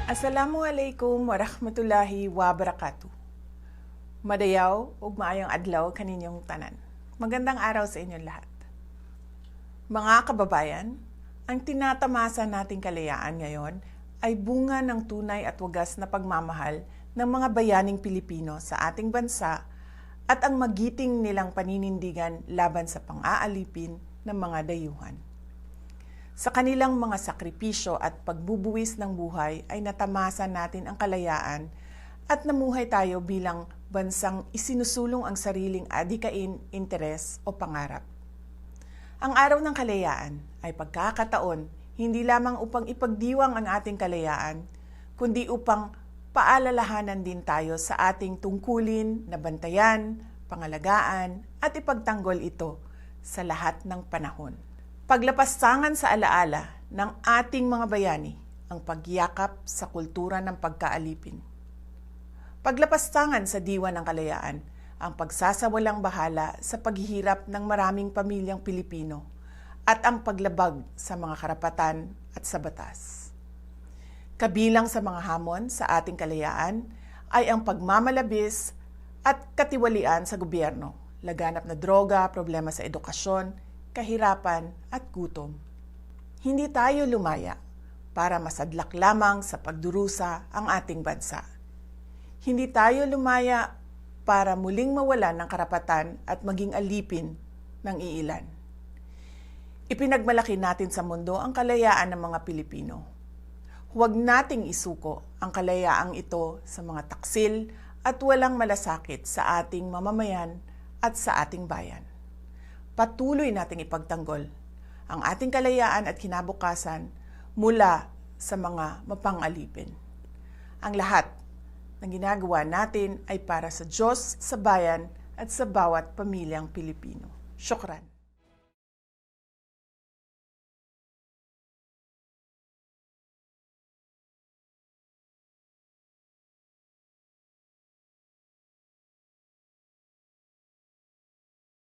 Assalamualaikum warahmatullahi wabarakatuh. Madayaw ug maayong adlaw kaninyong tanan. Magandang araw sa inyong lahat. Mga kababayan, ang tinatamasa nating kalayaan ngayon ay bunga ng tunay at wagas na pagmamahal ng mga bayaning Pilipino sa ating bansa at ang magiting nilang paninindigan laban sa pang-aalipin ng mga dayuhan. Sa kanilang mga sakripisyo at pagbubuwis ng buhay ay natamasa natin ang kalayaan at namuhay tayo bilang bansang isinusulong ang sariling adikain, interes o pangarap. Ang araw ng kalayaan ay pagkakataon hindi lamang upang ipagdiwang ang ating kalayaan, kundi upang paalalahanan din tayo sa ating tungkulin na bantayan, pangalagaan at ipagtanggol ito sa lahat ng panahon. Paglapastangan sa alaala ng ating mga bayani ang pagyakap sa kultura ng pagkaalipin. Paglapastangan sa diwa ng kalayaan ang pagsasawalang bahala sa paghihirap ng maraming pamilyang Pilipino at ang paglabag sa mga karapatan at sa batas. Kabilang sa mga hamon sa ating kalayaan ay ang pagmamalabis at katiwalian sa gobyerno, laganap na droga, problema sa edukasyon, kahirapan at gutom. Hindi tayo lumaya para masadlak lamang sa pagdurusa ang ating bansa. Hindi tayo lumaya para muling mawalan ng karapatan at maging alipin ng iilan. Ipinagmalaki natin sa mundo ang kalayaan ng mga Pilipino. Huwag nating isuko ang kalayaang ito sa mga taksil at walang malasakit sa ating mamamayan at sa ating bayan. Patuloy nating ipagtanggol ang ating kalayaan at kinabukasan mula sa mga mapang-alipin. Ang lahat ng ginagawa natin ay para sa Diyos, sa bayan at sa bawat pamilyang Pilipino. Syukran.